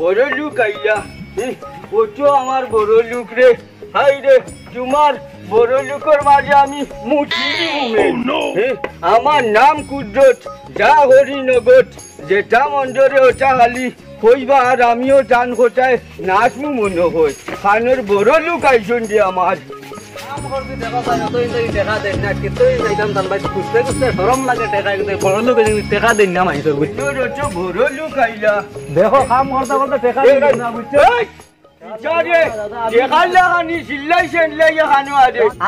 বড় লোক আইয়া ওটো আমার বড় লোক রে হাই রে তোমার বড় লোকের মাঝে আমি মুঠি আমার নাম কুদ্রত যা হরিনগর যেটা মন্দিরে ওটা খালি কইবা আর আমিও টান কোথায় নাচমু মনে হয় খানের বড় লোক আইসন দিয়ে আমার দেখো কাম করতে করতে টেকা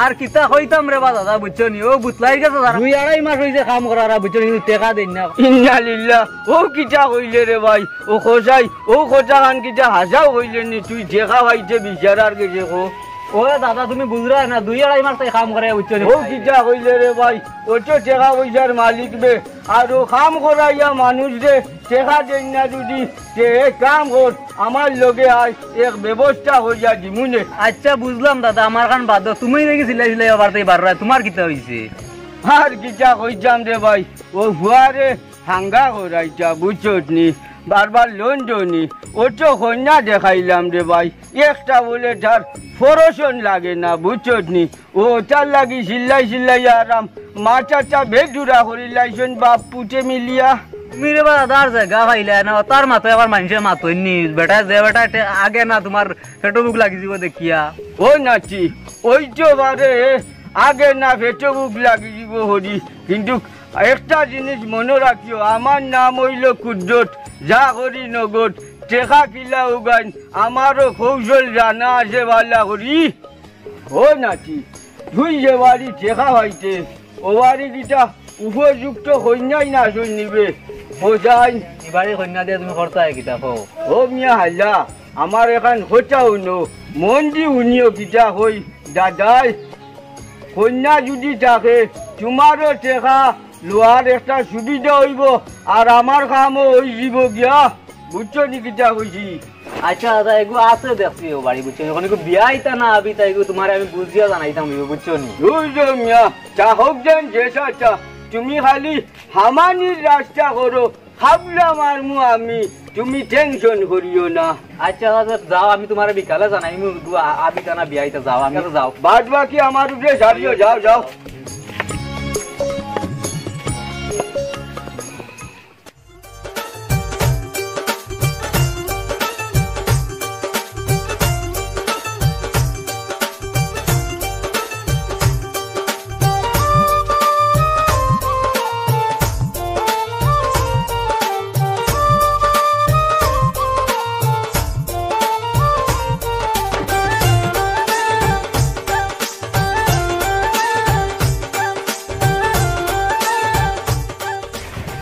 আর কিতা হইতাম রে বা দাদা বুঝছো নি ও বুতলাই গেছে 2-2.5 মাস হইছে কাম করার বুঝছো নি টেকা দেন না ইন্নালিল্লাহ ও কিটা কইলে রে ভাই ও খোঁজাই ও খোঁজা খান কিটা হাজাও হইলে নি তুই দেখা ভাইতে বিচারার গেছে কো ও দাদা তুমি বুঝরা না 2-2.5 মাস থেকে কাম করে বুঝছো নি ও কিটা কইলে রে ভাই ও তো টাকা পয়সার মালিক বে আর ও কাম করাইয়া মানুষ রে টাকা দেন না যদি যে কাম কর আমার লগে আয় এক ব্যবস্থা হইয়া দিমুনে। আচ্ছা বুঝলাম দাদা আমার কান বাদ তুমি দেখি সিলাই সিলাই বারতে বাররা তোমার কিতা হইছে আর কিটা কইতাম রে ভাই ও হুয়ারে হাঙ্গা করাইতা বুঝছত নি বারবার লোন দনি ওটো কন্যা দেখাইলাম রে ভাই একটা বলে তার ফরসন লাগে না বুঝছত নি ও তার লাগি সিল্লাই সিল্লাই আরাম মাথাটা বেদুরা করিলাইছেন বাপ পুটে মিলিয়া মেরে বা দাদার জায়গা পাইলে না তার মাথায় আবার মানুষের মাথা নি বেটা যে বেটা আগে না তোমার পেটো বুক লাগি যাব দেখিয়া ও নাচি ওই তো বারে আগে না পেটো বুক লাগি যাব হরি কিন্তু একটা জিনিস মনে রাখিও আমার নাম হইল কুদ্রত যা করি নগদ টেকা কিলা উগান আমারও কৌশল জানা আছে বালা করি ও নাচি তুই যে বাড়ি টেকা হইতে ও বাড়ি কিটা উপযুক্ত কন্যাই না শুন নিবে বোঝাই এবারে কন্যা দিয়ে তুমি করতে হয় কিতা কো ও মিয়া হাল্লা আমার এখন হতা উনো মন দি উনিও কিটা হই দাদাই কন্যা যদি থাকে তোমারও টেকা লোহার একটা সুবিধা হইব আর আমার কামও হই যাব গিয়া বুঝছো নি কিটা হইছি। আচ্ছা দাদা এগুলো আছে দেখছি ও বাড়ি বুঝছো এখন বিয়া আইতা না আবি তাই তোমার আমি বুঝিয়া জানাইতাম বুঝছো নি বুঝছো মিয়া চা হোক যেন যেসা চা তুমি খালি হামানির রাস্তা করো হাবলা মারমু আমি তুমি টেনশন করিও না। আচ্ছা দাদা যাও আমি তোমার বিকালে জানাই আবি জানা বিয়া আইতা যাও আমি যাও বাদ বাকি আমার উপরে ছাড়িও যাও যাও।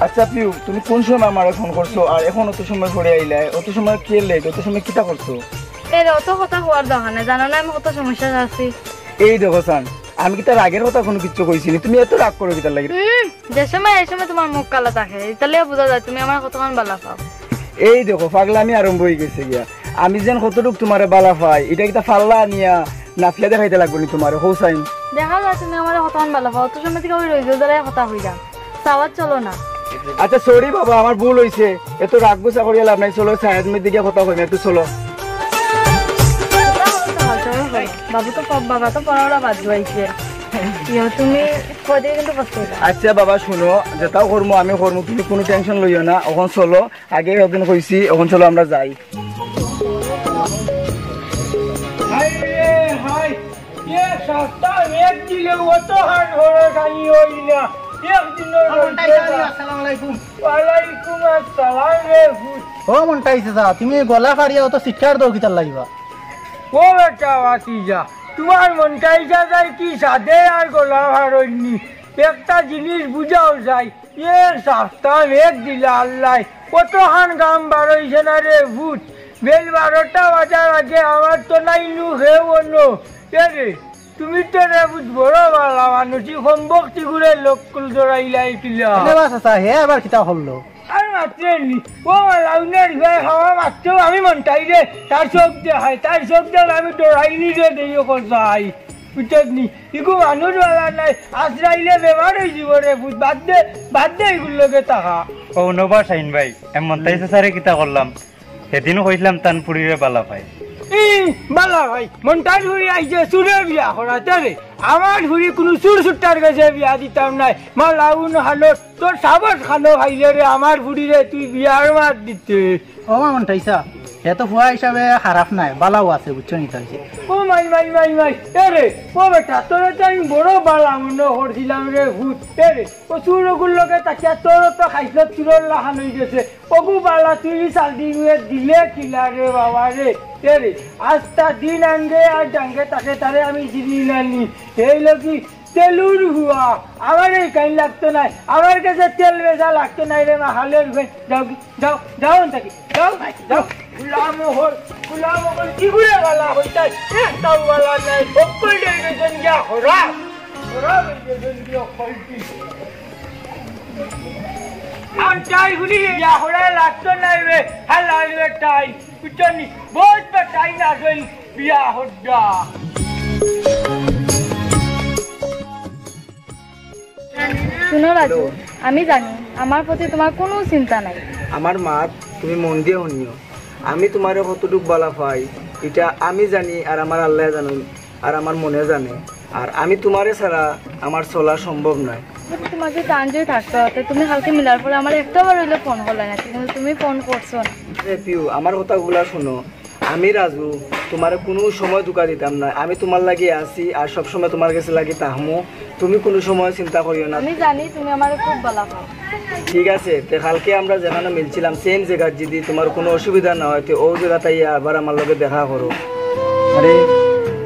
আচ্ছা পিউ তুমি কোন সময় আমারে ফোন করছো আর এখন অত সময় পরে আইলা অত সময় কি লেট অত সময় কিটা করছো এর অত কথা হওয়ার দরকার নাই জানো না আমি কত সমস্যা আছি এই দেখো সান আমি কি তার আগের কথা কোনো কিছু কইছিনি তুমি এত রাগ করো কিটা লাগি যে সময় এই সময় তোমার মুখ কালা থাকে তাহলে বোঝা যায় তুমি আমার কতক্ষণ বালা পাও এই দেখো পাগলামি আরম্ভ হয়ে গেছে গিয়া আমি যেন কতটুক তোমারে বালা পাই এটা কিটা ফাল্লা নিয়া নাফিয়া দেখাইতে লাগবে নি তোমারে হোসাইন দেখা যায় তুমি আমার কতক্ষণ বালা পাও তো সময় থেকে ওই রইজো দাঁড়ায় কথা হইলা সাওয়াত চলো না। আচ্ছা সরি বাবা আমার ভুল হইছে এত রাগ গুসা করিয়া লাভ নাই চলো সাইড মে দিকে কথা কইনা একটু চলো বাবু তো বাবা তো পড়াটা বাদ যাইছে তুমি কদে কিন্তু বসতে আচ্ছা বাবা শুনো যেটাও করমু আমি করমু তুমি কোনো টেনশন লইও না এখন চলো আগে একদিন কইছি এখন চলো আমরা যাই। হাই রে হাই এ সস্তা এক দিলে অত হাট হলো গানি হই না ওয়ালাইকুম আসসালাম রে ভূত। ও মন্টাই চাচা তুমি গলা ফাড়িয়া অত শিক্ষার দাও কিতার লাগিবা ও বেটা বাতিজা, তোমার মনটাই যায় কি সাদে আর গলা হারনি। একটা জিনিস বুঝাও যাই, এর সপ্তাহ এক দিলা আল্লাহ কত খান গাম বারইছে না রে ভূত। বেল 12টা বাজার আগে আমার তো নাই নু হে অন্য রে। তুমি তো রে ভূত বড় বালা মানুষই সম্ভক্তি করে লোককুল জড়াইলাই কিলা চাচা হে আবার কিতা হলো আর মাত্রেনি ও লাউনের গায়ে খাওয়া মাত্র আমি মনটাই রে তার চোখ দেখাই, তার চোখ দেখ আমি ডরাইনি রে দেইও করছাই বুঝনি। ইগু মানুষ বালা নাই, আশ্রাইলে বেমার হয়ে যাব রে ভূত। বাদ দে এগুলোকে টাকা। ও নবা শাহিন ভাই এমন তাই সারে কিতা করলাম, সেদিনও কইছিলাম তানপুরিরে বালা পাই। বালা ভাই মনটাই ঘুরি আইছে চুরের বিয়া করাতে রে। আমার ঘুরি কোনো চুর সুট্টার কাছে বিয়া দিতাম নাই। মা লাউন হালো তোর সাবস খানো খাইলে রে আমার ঘুরি রে তুই বিয়ার মাত দিতে। ও মন্টাইছা হে তো ফুয়া হিসাবে খারাপ নাই বালাও আছে বুঝছো নি তাইছে ও মাই রে ও বেটা তোরে তো আমি বড় বালা মনে করছিলাম রে ভূত রে। ও চুরগুলোকে তাকিয়া তোর তো খাইছিল চুরর লাহান হয়ে গেছে। ওগু বালা তুই চালদি দিলে কিলা রে বাবা রে রে। আজটা দিন আনগে আর ডাঙ্গে তাকে তারে আমি চিনি নানি এই লোকি তেলুর হুয়া আমার এই কাইন লাগতো নাই। আমার কাছে তেল বেজা লাগতো নাই রে মা হালের যাও যাও যাও থাকি যাও যাও গুলামোহর কি ঘুরে বালা হইতাই একটাও বালা নাই। সকল ডেকেছেন গিয়া হরা হরা ডেকেছেন গিয়া ফলটি আর টাই ঘুরি গিয়া হরা লাগতো নাই রে। হ্যাঁ লাগবে টাই বুঝছনি বহুত টাই না আসল বিয়া হড্ডা। শুনো রাজু, আমি জানি আমার প্রতি তোমার কোনো চিন্তা নাই। আমার মাত তুমি মন দিয়ে শুনিও, আমি তোমার কতটুক বালা পাই এটা আমি জানি আর আমার আল্লাহ জানেন আর আমার মনে জানে। আর আমি তোমারে ছাড়া আমার চলা সম্ভব নয়। তোমাকে টানজই থাকতে হতো, তুমি কালকে মিলার পরে আমার একটা বার হইলে ফোন করলে না, কিন্তু তুমি ফোন করছো না। পিউ আমার কথাগুলা শুনো, আমি রাজু তোমার কোনো সময় ধোকা দিতাম না। আমি তোমার লাগে আছি আর সবসময় তোমার কাছে লাগে তাহমো। তুমি কোনো সময় চিন্তা করিও না। আমি জানি তুমি আমার খুব ভালো পাও। ঠিক আছে, তো কালকে আমরা যেখানে মিলছিলাম সেম জায়গা যদি তোমার কোনো অসুবিধা না হয় তো ও জায়গাটাই আবার আমার লগে দেখা করো। আরে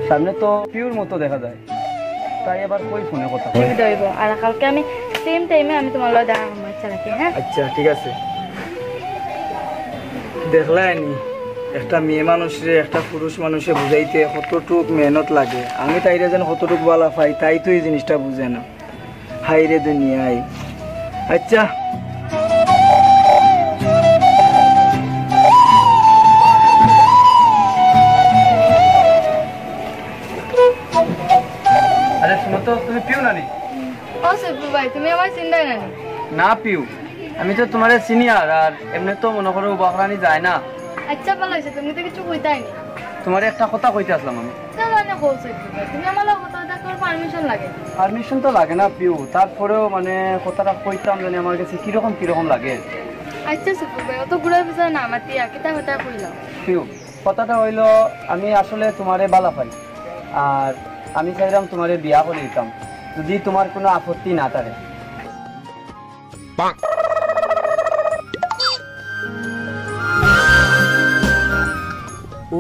সামনে তো পিউর মতো দেখা যায়, তাই আবার কই ফোনে কথা ঠিক দইব আর কালকে আমি সেম টাইমে আমি তোমার লগে দেখা করব ইচ্ছা রাখি। হ্যাঁ আচ্ছা ঠিক আছে। দেখলানি একটা মেয়ে মানুষরে একটা পুরুষ মানুষে বুঝাইতে কতটুক মেহনত লাগে। আমি তাইরে যেন কতটুক বালা পাই তাই তো এই জিনিসটা বুঝে না। হাই রে দুনিয়ায়। আচ্ছা আরে শুনো তো তুমি পিউ নানি? ও সুপু ভাই তুমি আমার চিন্তাই নানি না পিউ, আমি তো তোমার সিনিয়র আর এমনি তো মনে করো বাকরানি যায় না। আচ্ছা ভালো হয়েছে, তুমি তো কিছু কইতাই নি। তোমার একটা কথা কইতে আসলাম আমি। জানে কইছো তুমি আমার লগে কথা বলতে তোর পারমিশন লাগে? পারমিশন তো লাগে না পিউ, তারপরেও মানে কথাটা কইতাম জানি আমার কাছে কিরকম লাগে। আচ্ছা সুপু ভাই অত ঘুরে ফিরে না মাতি কিতা কথা কইলাম। পিউ কথাটা হইলো আমি আসলে তোমারে বালা পাই আর আমি চাইলাম তোমারে বিয়া করে দিতাম যদি তোমার কোনো আপত্তি না থাকে।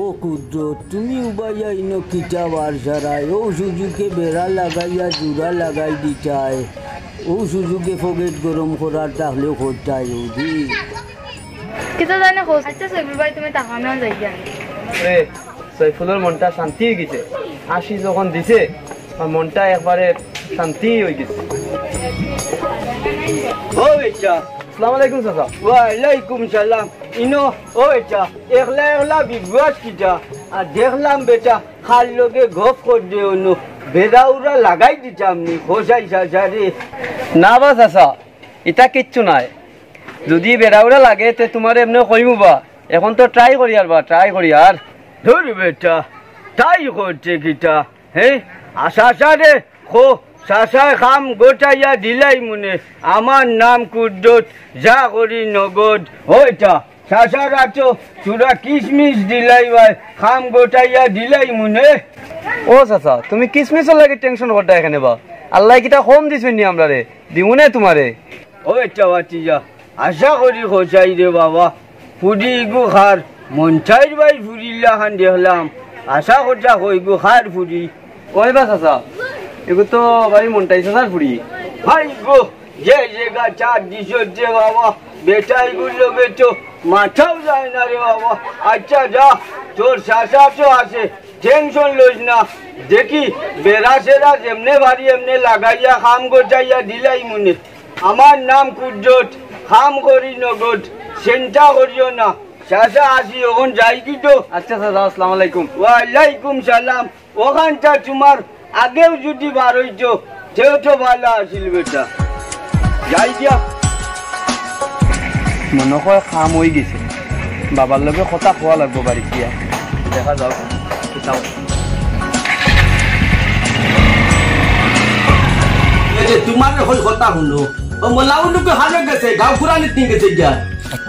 ও কুদ্র তুমি উবাইয়া ইনো কিটা বার সারাই ও সুযোগে বেড়া লাগাইয়া জোড়া লাগাই দিটাই ও সুযোগে ফগেট গরম করার তাহলেও করতাই ওদি কিতা জানে কইছ। আচ্ছা সুপু ভাই তুমি তাহা আমি যাই গিয়া রে সাইফুলের মনটা শান্তি হয়ে গেছে, হাসি যখন দিছে আর মনটা একবারে শান্তি হয়ে গেছে। ও বেটা আসসালামু আলাইকুম চাচা। ওয়ালাইকুম সালাম। ইনো ও বেটা একলা বিবাস কিটা আর দেখলাম বেটা খাল লোকে গপ কর দে অনু বেড়াউরা লাগাই দিতাম নি খোসাই সাজারে। না বা চাচা এটা কিচ্ছু নাই, যদি বেড়াউরা লাগে তে তোমার এমনি কইমু বা এখন তো ট্রাই করি আর ধর বেটা তাই করছে কিটা হে আশা রে খো শাসায় খাম গোটাইয়া দিলাই মনে আমার নাম কুদ্দত যা করি নগদ ওইটা শাসা রাখছো চূড়া কিশমিশ দিলাই ভাই খাম গোটাইয়া দিলাই মনে। ও চাচা তুমি কিসমিসের লাগে টেনশন করতে এখানে বা আল্লাহ কিটা কম দিছেন নি আমরা রে, দিমু না তোমারে ও একটা বাতিজা আশা করি খোঁচাই রে বাবা ফুডি গু খার মঞ্চাইর বাই ফুডিল্লা খান দেখলাম আশা করছা কই গু খার ফুডি ওই বাস আসা এগু তো বাড়ি মনটাই সাসার ফুড়ি ভাই গো যে জায়গা চার দিছ যে বাবা বেটাই গুলো বেটো মাথাও যায় না রে বাবা আচ্ছা যা তোর শাসা তো আছে টেনশন লইস না দেখি বেড়া সেরা যেমনে বাড়ি এমনে লাগাইয়া খাম গোটাইয়া দিলাই মনে আমার নাম কুজ্জত খাম করি নগদ চিন্তা করিও না শাসা আসি ওখান যাই কি তো আচ্ছা চাচা আসসালামু আলাইকুম ওয়ালাইকুম সালাম ওখানটা তোমার আগেও যদি বার হইতো সেও তো ভালো আসিল বেটা যাই দিয়া মনে হয় খাম হয়ে গেছে বাবার লগে কথা খোয়া লাগবো বাড়ি গিয়া দেখা যাও তোমার হল কথা শুনো ও মোলাউনকে হারে গেছে গাঁও ফুরানি তিন গেছে গিয়া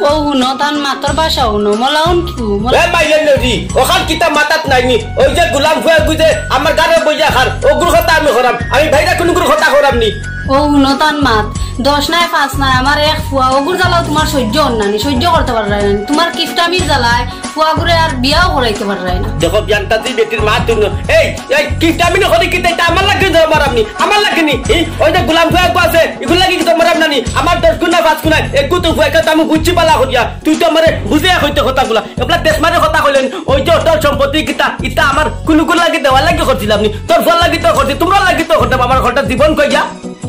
ও হুনো তান মাতর ভাষা হুনো মলাউন কি এ মাইলেন নজি ওখান কিতা মাতাত নাইনি ওই যে গোলাম ফুয়া গুজে আমার গারে বইয়া খার ও গুর কথা আমি করাম আমি ভাইরা কোন গুর কথা করামনি ও হুনো তান মাত 10 নাই 5 নাই আমার এক ফুয়া ওগুর জ্বালাও তোমার সহ্য অন্যানি সহ্য করতে পারে না তোমার কিফটামির জ্বালায় ফুয়া গুরে আর বিয়াও করাইতে পারে না দেখো জানতাছি বেটির মা তুমি এই এই কিফটামি নখরি কিতা এটা আমার লাগে দাও মারামনি আমার লাগেনি এই ওই যে গোলাম ফুয়া কো আছে এগুলা লাগি কি তোমার নানি আমার 10 গুণ না 5 গুণ একু তো ফুয়া কা আমি বুঝছি পালা করিয়া তুই তো আমারে বুঝে কইতে কথাগুলা এবলা দেশমারে কথা কইলেন ওই যে তোর সম্পত্তি কিতা ইতা আমার কুলুকুল লাগি দেওয়া লাগি করছিলাম নি তোর ফল লাগি তো করছি তোমরা লাগি তো করতে আমার ঘরটা জীবন কইয়া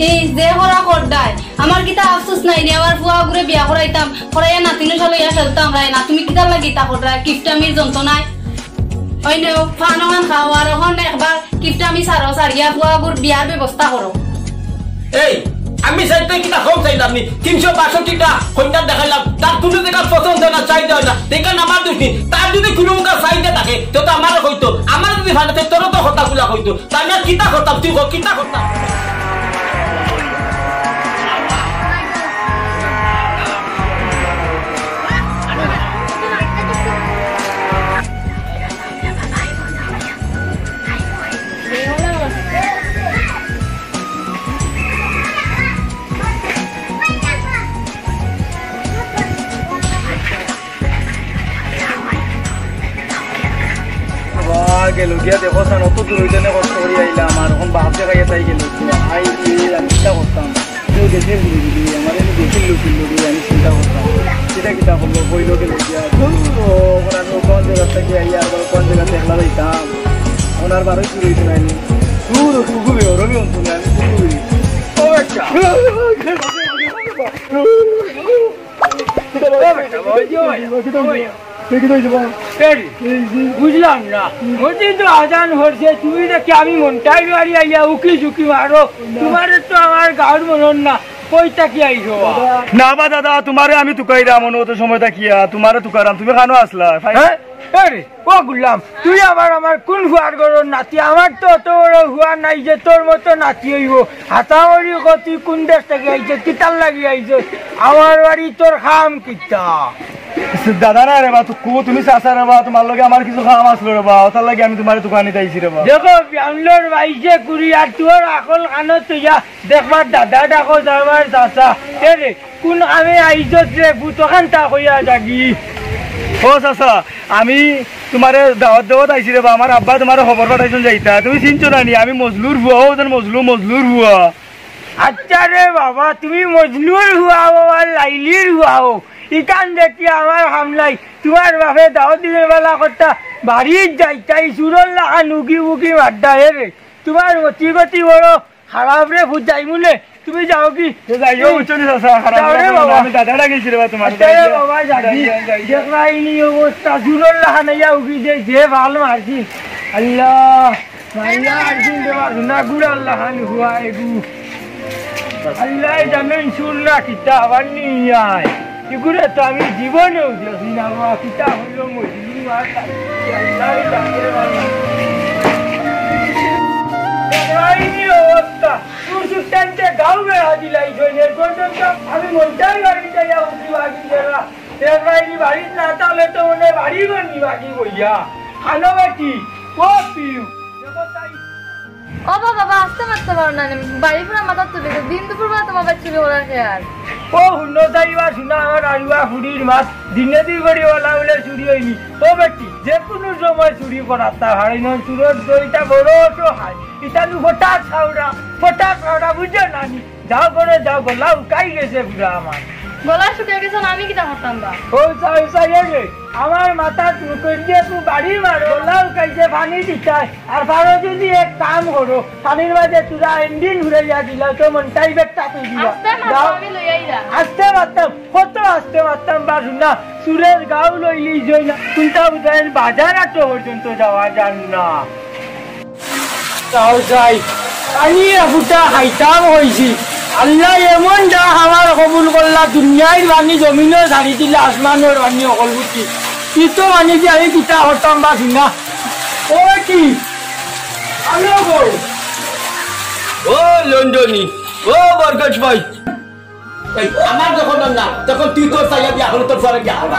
এই যে হরা করদাই আমার কিতা আফসোস নাই নি আমার ফুয়া গুরে বিয়া করাইতাম করাইয়া নাতিনে চলে ফেলতাম রাই না তুমি কিতা লাগি তা কররা কিফটামির যন্ত্রণায় ওই নেও ফানমান খাওয়ার এখন একবার কিফটামি সারো সারিয়া ফুয়া গুর বিয়ার ব্যবস্থা করো এই আমি চাইতে কিটা কম চাইলাম নি 362 টা কন্যা দেখাইলাম তার কোনো জায়গা পছন্দ না চাইতে হয় না দেখেন আমার দুটি তার যদি কোনো মুখা চাইতে থাকে তো তো আমার হইতো আমার যদি ভালো থাকে তোর তো কথাগুলা হইতো তাই আমি কিটা করতাম তুই কিটা করতাম গেল গিয়া দেখো সান অত দূর হইতে কষ্ট করি আইলাম আর এখন বাপে খাইয়া তাই গেল আই আমি চিন্তা করতাম কেউ দেশে ঘুরে দিবি আমার এনে দেখিল লুকিল আমি চিন্তা করতাম সেটা কিতা করবো বইল গেল গিয়া ওখানে আমি কোন জায়গা থেকে আইয়া আবার কোন জায়গা দেখলা যাইতাম ওনার বারোই দূর হইতে নাইনি দূর খুবই রবি অন্তনে আমি দূর বুঝলাম না বলছি তো আজান হচ্ছে তুমি দেখি আমি মনটাই বাড়ি আইয়া উকি ঝুঁকি মারো তোমার তো আমার গাঁর মনন না কইটা কি আইসো না বা দাদা তোমারে আমি তুকাইরাম অত সময় থাকিয়া তোমারে তুকারাম তুমি খানো আসলা ও গুলাম তুই আমার কোন হুয়ার গরর নাতি আমার তো অত বড় হুয়া নাই যে তোর মতো নাতি হইব হাতাহরি তুই কোন দেশ থেকে আইছে কিতাল লাগি আইছে আমার বাড়ি তোর খাম কিতা দাদা না রে বা তুমি চাষা রে বা তোমার লগে আমার কিছু খাম আসলো রে বা তার লাগে আমি তোমার দোকানে আইছি রে বা দেখো ব্যাঙ্গলোর বাইশে কুড়ি আর তোর আকল কানত তুইয়া দেখবার দাদা ডাকো যাবার চাষা রে কোন আমি আইছত রে বুতখান তা কইয়া জাগি ও চাষা আমি তোমার দাওয়াত দাওয়াত আইছি রে বা আমার আব্বা তোমার খবর পাঠাইছেন যাইতা তুমি চিনছো না নি আমি মজলুর হুয়া ও যেন মজলুর হুয়া আচ্ছা রে বাবা তুমি মজলুর হুয়া আর লাইলির হুয়া ইকান দেখি আমার হামলাই তোমার বাপে দাওয়াত দিনের বেলা কথা বাড়ির যাইতাই সুরল লাগা নুকি বুকি মাড্ডা রে তোমার মতি গতি বড় খারাপ রে বুঝাই মুলে তুমি যাও কি যাইও উচ্চনি চাষা খারাপ আমি দাদাটা গেছি রে বা তোমার বাবা যাবি দেখলাইনি অবস্থা সুরল লাগা নাইয়া উকি দে যে ভাল মারছি আল্লাহ মাইয়া আরছিন দেবা গুনা গুড় আল্লাহ খান হুয়া এগু আল্লাহ জানেন সুরলা কিতা আবার নিয়ে আয় এগুলো তো আমি জীবনেও দেখি না বাবা কিতা হইল মজলু আর অবস্থা সুস্থানতে গাও বেড়া দিলাই জয়ের পর্যন্ত আমি মনটাই বাড়ি যাইয়া উঠি বাকি যারা দেখলাইনি বাড়ির না তাহলে তো মনে বাড়ি গনি বাকি বইয়া খানো বাকি ও পিউ ও বাবা আসতে মারতে পারো না বাড়ি পুরা মাথা তুলে দিন দুপুর বেলা তোমার বাড়ি চুরি করার খেয়াল ও শূন্য যাইবা শোনা আমার আইবা ফুড়ির মাছ দিনে দুই করে ওলা বলে চুরি হয়নি ও বেটি যে কোনো সময় চুরি করাতা হয় না চুরের দইটা বড় তো হয় ইতালু ফটাক ছাউড়া বুঝছো নানি যাও করে যাও গলাও কাই গেছে পুরা আমার গলা শুকিয়ে গেছে না আমি কিটা করতাম বা ও চাই আমার মাথা করিয়ে তুই বাড়ি মারো গলাও কাইছে পানি দিতাই আর পারো যদি এক কাম করো পানির মাঝে তুরা ইঞ্জিন ঘুরে যা দিলা তো মনটাই বেটটা তুই দিবা আমি লইয়াই যা আসতে মারতাম কত আসতে মারতাম বা শুনা সুরের গাও লইলি জয় না কোনটা বুঝাই বাজার আটো পর্যন্ত যাওয়া যান না তাও যাই আমি ফুটা হাইতাম হয়েছি আল্লাহ এমন যা আমার কবুল করলা দুনিয়ার বাণী জমিনের ছাড়ি দিলে আসমানের বাণী অকল বুঝি কি তো বাণী যে আমি কিতা হতাম বা শুনা ও কি ও লন্ডনী ও বরকত ভাই আমার যখন না তখন তুই তোর চাইয়া বিয়া হলো তোর পরে বিয়া হলো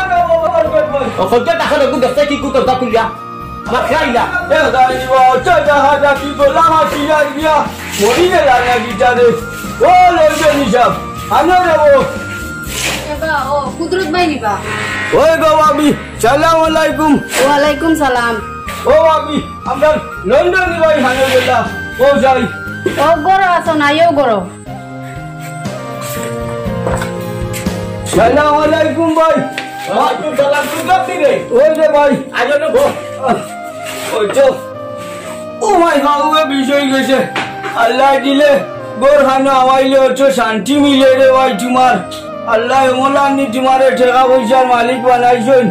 ওখানটা টাকা লোক দেখতে কি কুতর দা কুলিয়া আমার খাইলা কি বললাম মরি গেলাম না গিটারে ও লন্ডনী সাহেব আনো যাবো ও কুদরত ভাই নিবা ওই গো বাবি সালাম আলাইকুম ওয়ালাইকুম সালাম ও বাবি আমরা লন্ডনী ভাই হানো গেলাম ও যাই ও গরো আছো না ইও গরো সালাম আলাইকুম ভাই ওয়ালাইকুম সালাম তুই গতি রে ওই রে ভাই আজনে গো ওই তো ও মাই বাবু বিষয় গেছে আল্লাহ দিলে গোর খানো আমাইলে হচ্ছে শান্তি মিলে রে ভাই তোমার আল্লাহ এমনি তোমারে টাকা পয়সার মালিক বানাইছেন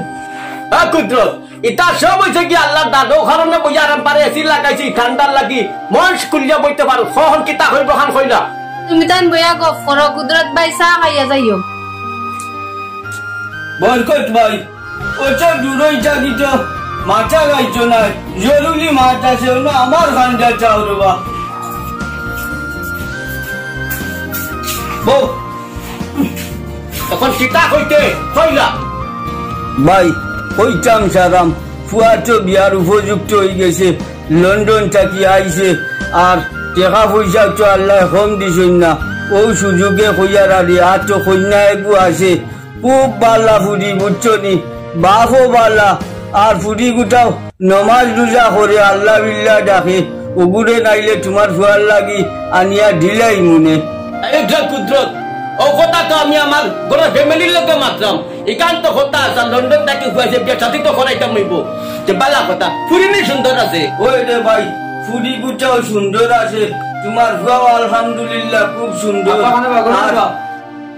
কুদরত এটা সব হইছে কি আল্লাহ দাদু কারণে বইয়া আরাম পারে এসি লাগাইছি ঠান্ডার লাগি মন খুলিয়া বইতে পারো সহন কিতা হইব খান কইলা তুমি তান বইয়া গপ করো কুদরত ভাই চা খাইয়া যাইও বরকত ভাই ওটা দূরই থাকি তো মাথা গাইছো না জরুরি মাছ আছে না আমার খানটা চাও রে বা বউ তখন কিতা কইতে কইলা ভাই কইতাম সারাম ফুয়া তো বিয়ার উপযুক্ত হয়ে গেছে লন্ডন থাকি আইছে আর টাকা পয়সা তো আল্লাহ কম দিছেন না ও সুযোগে কইয়ার আরে আর তো কন্যা একু আছে খুব বালা ফুরি বুঝছো নি বাপও বালা আর ফুরি গুটাও নমাজ রোজা করে আল্লাহ বিল্লাহ ডাকে ওগুড়ে নাইলে তোমার ফুয়ার লাগি আনিয়া ঢিলাই মনে এইটা কুদরত ও কথা তো আমি আমার গোটা ফ্যামিলির লোকে মাত্রাম একান্ত কথা আছে লন্ডন থেকে হুয়াছে বিয়া সাথে তো করাইতাম হইব যে বালা কথা ফুরিনি সুন্দর আছে ওই রে ভাই ফুরি গুটাও সুন্দর আছে তোমার ফুয়াও আলহামদুলিল্লাহ খুব সুন্দর আর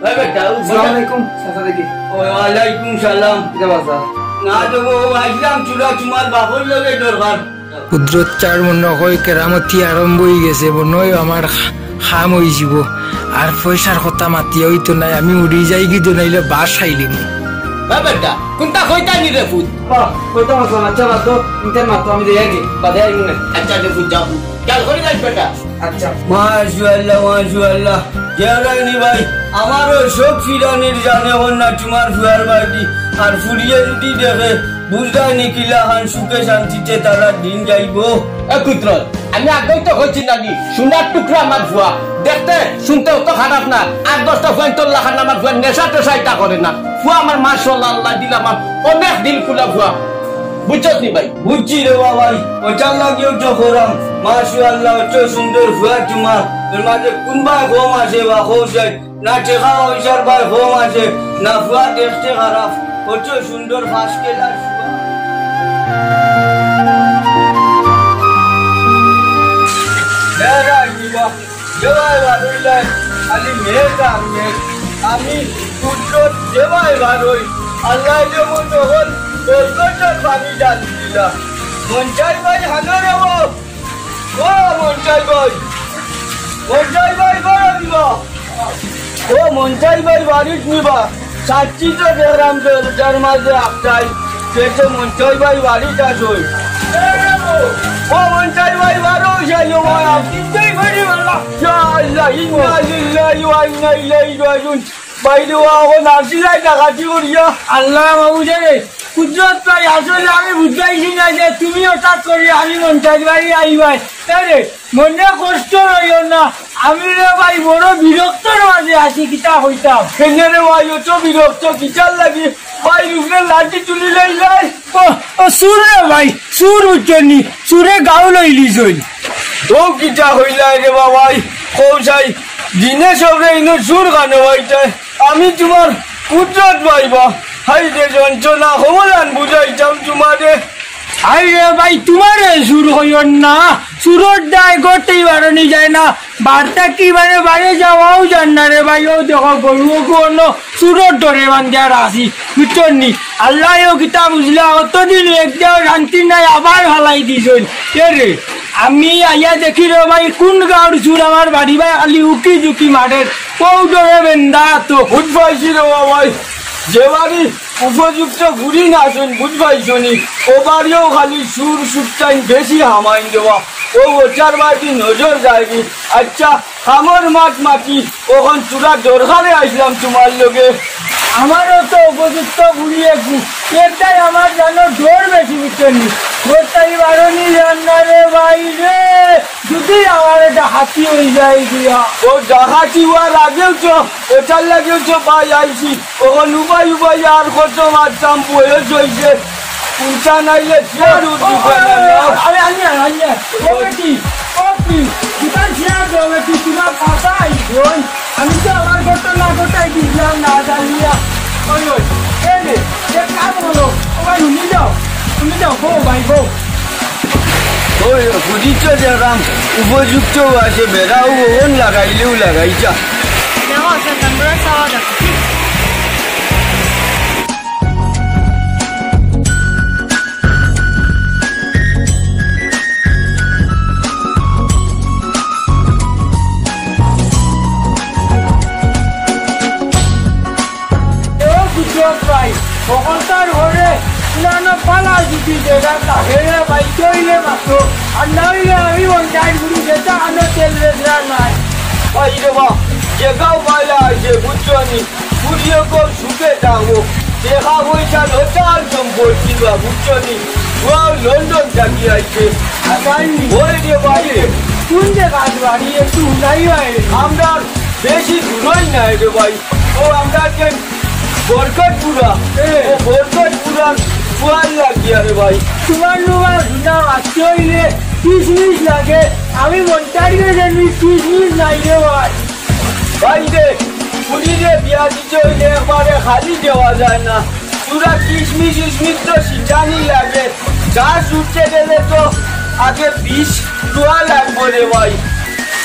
ওই বেটা আসসালামু চাচা দেখি ওয়ালাইকুম সালাম এটা বাসা না তো আইলাম চূড়া তোমার বাপর লগে দরকার কুদরত চার মনে হয় কেরামতি আরম্ভ হয়ে গেছে মনে হয় আমার খাম হয়ে যাব আর পয়সার কথা মাতি হইতো নাই আমি উড়ি যাই কিন্তু নাইলে বাস খাইলিম ওই বেটা কোনটা কইতা নি রে ফুট কইতা মাসো আচ্ছা বাতো ইন্টার মাতো আমি দেই আগে বাদে আইমু না আচ্ছা রে ফুট যাও কাল করে যাই বেটা আচ্ছা মাশাআল্লাহ কেরানি ভাই আমারও সব ফিরানির জানে না তোমার ফুয়ার বাড়ি আর ফুরিয়ে যদি দেখে বুঝলাই নিকিলা হান সুখে শান্তিতে তারা দিন যাইব কুদরত আমি আগেই তো হয়েছি নাকি সোনার টুকরা আমার ভুয়া দেখতে শুনতেও তো খারাপ না 8-10টা ফুয়ান তোর লাখান আমার ভুয়া নেশা টেশা এটা করে না ফুয়া আমার মাশাআল্লাহ আল্লাহ দিল আমার অনেক দিল খুলা ভুয়া বুঝছস নি ভাই বুঝছি রে ভাই ওটার লাগিও তো করাম মাশাআল্লাহ অত সুন্দর ফুয়া তোমার এর মাঝে কোনবা ঘুম আছে বা খোঁজ না টেকা পয়সার ভাই ঘুম আছে না ফুয়া দেখতে খারাপ অত সুন্দর ফাঁস কেলার আমি কুদরত যেভাবে ভালোই আল্লাহ যেমন তখন কলকাতার পানি ডাল দিলাম মঞ্চাই ভাই হানো রে ও মঞ্চাই ভাই বড় দিবা ও মঞ্চাই ভাই বাড়িত নিবা সাচ্চি তো দেখলাম যার মাঝে আপটাই সেটা মঞ্চাই ভাই বাড়িতে আসই ও মঞ্চাই ভাই বারো যাইও ভাই আপনি বাড়ি বললা আল্লাহ ইন্না লিল্লাহি ওয়া ইন্না ইলাইহি রাজিউন বাইরে ও নাসিলাই ডাকাতি করিয়া আল্লাহ বাবু জানে কুদরত ভাই আসলে আমি বুঝাইছি না যে তুমি হঠাৎ করে আমি পঞ্চায়েত বাড়ি আইবাই রে মনে কষ্ট রইও না আমি রে ভাই বড় বিরক্তর মাঝে আছি কিতা হইতাম কেনে রে ভাই অত বিরক্ত কিতার লাগি ভাই রুখে লাঠি তুলি লইলাই ও সুর রে ভাই সুর উঠনি সুরে গাও লইলি জইল ও কিতা হইলাই রে ভাই কৌশাই দিনে সবরে ইনো সুর গানো হইতাই আমি তোমার কুদরত ভাইবা হাই রে যন্ত্রণা সমাধান বুঝাইতাম তোমারে হাই রে ভাই তোমারে সুর হইও না সুরর দায় গোটেই বাড়ানি যায় না বার্তা কি মানে বাড়ি যাওয়াও যান না রে ভাই ও দেখো গরুও কোনো সুরর ধরে বান্ধিয়া রাখি বুঝছেন নি আল্লাহও কিতা বুঝলা অতদিন একটাও শান্তি নাই আবার ভালাই দিছন রে আমি আইয়া দেখি রে ভাই কোন গাঁর সুর আমার বাড়ি ভাই খালি উকি ঝুঁকি মাঠের কৌ ধরে বেন্দা তো বুঝ পাইছি রে ভাই যে বাড়ি উপযুক্ত ঘুরি না শুন বুঝ পাইছনি ও বাড়িও খালি সুর সুরটাই বেশি হামাইন দেওয়া ও ওটার বাড়ি নজর যায়নি আচ্ছা আমার মাঠ মাটি ওখান চূড়া দরকারে আসলাম তোমার লোকে আমারও তো উপযুক্ত ঘুরিয়েছি এটাই আমার যেন জোর বেশি বুঝছেনি ওটাই বারণি রান্নারে বাইরে যদি আমার এটা হাতি হয়ে যায় দিয়া ও ডাকাতি হওয়ার আগেও তো ওটার লাগেও তো ভাই আইছি ওখান উপায় উপায় আর কত মারতাম বয়স হয়েছে পুঁচা নাইলে আরে আনিয়া আনিয়া ও বেটি ও কি দোকান শেয়ার দো বেটি তোমার পাতা আইসই আমি তো আমার ঘটনা ঘটাই দিলাম না জানিয়া ওই ওই এক কাম হলো ও ভাই তুমি যাও গো ভাই গো ওই বুঝিচ্ছ যেরাম উপযুক্ত আছে বেড়াও ওন লাগাইলেও লাগাইছা দেখো সেপ্টেম্বর সাওয়া দেখো ভাই ওখানকার ঘরে পুরানো পালা যদি দেখা থাকে ভাই চইলে মাত্র আর নইলে আমি পঞ্চায়েত গুলি যেটা আনো তেল রেজরা নাই ভাই রে বা যেগাও পালা আছে বুঝছো নি পুরিয়ে কম সুখে থাকো দেখা পয়সা লোটাল সম্পত্তি বা বুঝছো নি লন্ডন থাকি আছে ওই রে ভাই কোন জায়গায় বাড়ি একটু নাই ভাই আমরা বেশি দূরই নাই রে ভাই ও আমরা বরকতপুরা বরকতপুরার ফুয়াল লাগিয়া রে ভাই তোমার লোক শুনা আসতে হইলে 30 মিনিট লাগে আমি মন্টারিয়ে জানি 30 মিনিট নাই রে ভাই ভাই রে পুরীরে বিয়া দিতে হইলে একবারে খালি দেওয়া যায় না পুরা 30 মিনিট তো সিজানি লাগে গাছ উঠতে গেলে তো আগে 20 টোয়া লাগবো রে ভাই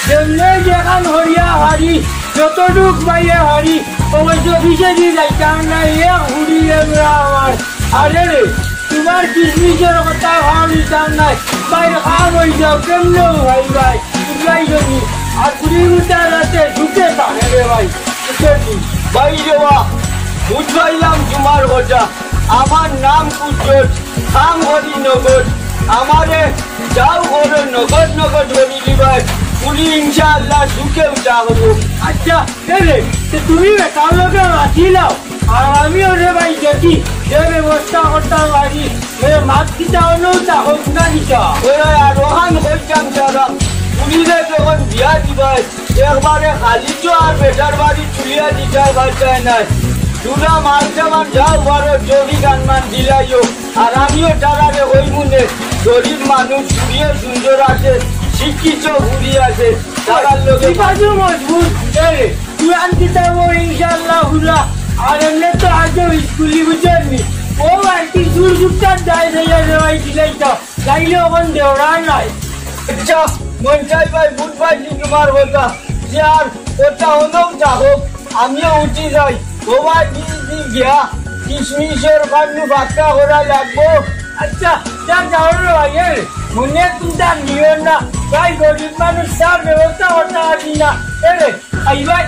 যেমনে যেখান হরিয়া হারি যতটুক পাইয়ে হারি অবশ্য বিশেষই যাইতাম না হুড়ি আমার আরে রে তোমার কিসমিসের কথা ভাব দিতাম নাই বাইরে খাওয়া হয়ে যাও কেমনে ভাই ভাই বুঝলাই জমি আর 20 মিটার রাতে ঢুকে থাকে রে ভাই ভাই দেওয়া বুঝলাইলাম তোমার কথা আমার নাম কুচট খাম হরি নগর আমারে যাও করে নগদ নগদ হরি দিবাই পুলি ইনশাআল্লাহ সুখে উঠা হবো আচ্ছা রে তুমি বেটার লোকে রাখি নাও আর আমিও রে ভাই দেখি যে ব্যবস্থা করতাম বাড়ি মাছ কিটা হলেও তা হোক না কিটা আর ওখান হইতাম যারা পুলিশে যখন বিয়া দিবাই একবারে খালি তো আর বেটার বাড়ি চুলিয়া দিতে পারছায় নাই দুটা মাল সামান যাও বারো জমি গানমান দিলাইও আর আমিও তারারে ওই মনে গরিব মানুষ ঘুরিয়ে সুন্দর আছে শিক্ষিত ঘুরি আছে তারার লোকে বাজু মজবুত তুই আনতে যাবো ইনশাল্লাহ হুলা আর এমনি তো আজও স্কুলি বুঝারনি ও আন্টি সুর সুটার দায় দিয়ে দেওয়াই দিলাই তো গাইলে ওখান দেওয়া নাই আচ্ছা মন চাই ভাই বুট ভাই তোমার কথা যে আর ওটা হলেও যাবো আমিও উঠি যাই তোমার দিন গিয়া কিশমিশের কান্নু বাক্কা করা লাগবো আচ্ছা যা যাও রে ভাইয়ের মনে চিন্তা নিও না ভাই গরিব মানুষ তার ব্যবস্থা করতে পারি না এরে আইবাই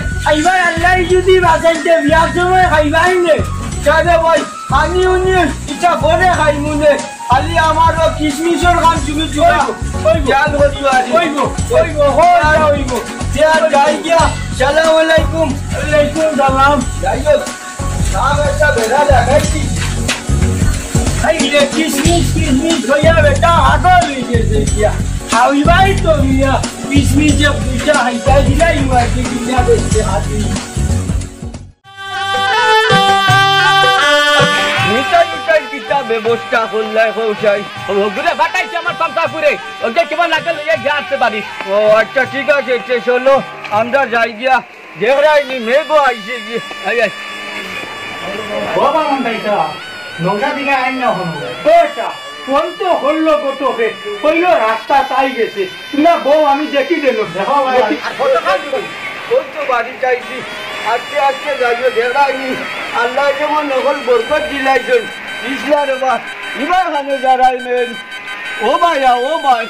আল্লাহ যদি বাঁচাইতে বিয়ার সময় খাইবাই নে চাঁদে ভাই আমি উনি ইচ্ছা করে খাই মুনে খালি আমারও কিশমিশের কান চুমি চুয়া খেয়াল করিবা হইব যাই গিয়া সালাম আলাইকুম ওয়ালাইকুম সালাম যাই হোক নাম একটা বেড়া দেখাইছি খাইলে কিসমিস কিসমিস হইয়া বেটা আগল হয়ে গেছে গিয়া খাওয়াই তো মিয়া কিসমিস যে পূজা হাইতা দিলাই মাকে কিনা বেশি হাতি মিটাই মিটাই কিতা ব্যবস্থা করলাই কৌশাই ঘুরে বাটাইছে আমার পাম্পা করে ওকে কেমন লাগে লইয়া গিয়ে আসতে পারিস ও আচ্ছা ঠিক আছে চলো আমরা যাই গিয়া দেহরাইনি মেঘও আইছে গিয়ে আই আই বাবা মন্দাইটা নৌকা দিকে আইন না হলো ওটা কোন তো হল্লো গোটকে কইলো রাস্তা তাই গেছে না বউ আমি দেখি দেন দেখো ভাই ওই তো বাড়ি চাইছি আজকে আজকে যাইও দেহরাইনি আল্লাহ যেমন নকল বরকত দিলাইছেন ইসলার বা ইবার খানে যারাই মেন ও ভাইয়া ও ভাই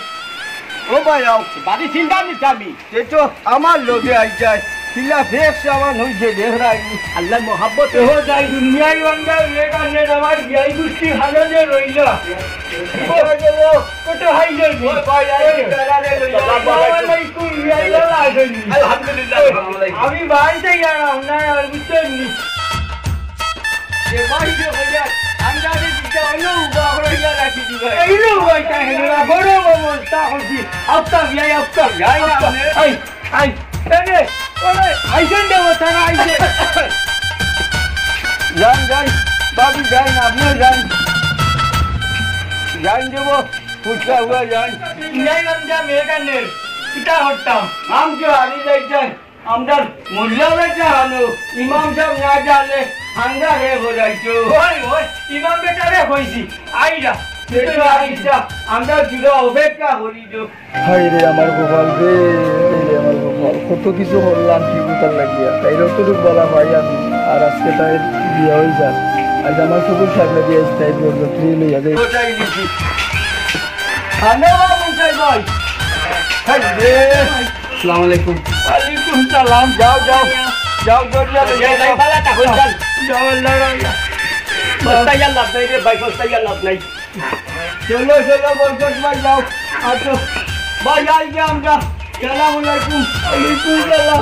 ও ভাইয়া বাড়ি চিন্তা নিচ্ছি আমি সে তো আমার লোকে আই যায় কিলা ফেক সামান হইছে দেহরাইনি আল্লাহ মোহাব্বত দেখো যাই দুনিয়ায় বাংলা লে কানে আমার বিয়াই গুষ্টি হালনে রইলা কত হাইজল ওই ভাই আই কারারে লইয়া আসসালামু আলাইকুম বিয়াইলা লাগনি আলহামদুলিল্লাহ আমি বাড়িতে গেলাম না আর বুঝছেননি যে ভাই যে হইয়া আন্দাজে দিতে হলো উবা হইয়া রাখি দিবে এইলো বইটা হেলা বড় অবস্থা হচ্ছে আপটা বিয়াই আপটা যাই না আপনি। আই আই এনে ওরে আইছেন দেব তারা আইছে যান যান বাবু যান আপনিও যান যান দেবো ফুচকা হুয়া যান নাই আমরা মেগানের কিটা হটতাম हम जो हारी जाइछन আমরা মুল্লা বেটা হানো ইমাম সাহেব না জানলে হাঙ্গা হে হো যাইছো ওই ওই ইমাম বেটারে কইছি আইরা সেটা আইছা আমরা জুড়ে অপেক্ষা করি তো হাই রে আমার গোপাল রে রে আমার গোপাল কত কিছু করলাম কি উতার লাগিয়া তাইরও তো বলা ভাই আমি আর আজকে তাই বিয়ে হয়ে যান আজ আমার সবুজ সামনে দিয়ে তাই বলবো তুই লইয়া যাই কোথায় নিছি হানো মুসাই ভাই হাই রে আসসালামু আলাইকুম ওয়ালাইকুম সালাম যাও যাও যাও দরজা যাই যাও বালা তা হই যান যাও আল্লাহ বস্তাইয়া লাভ নাই রে ভাই বস্তাইয়া লাভ নাই চলো চলো বরকত ভাই যাও আচ্ছা ভাই আই গিয়ে আমরা সালাম আলাইকুম ওয়ালাইকুম সালাম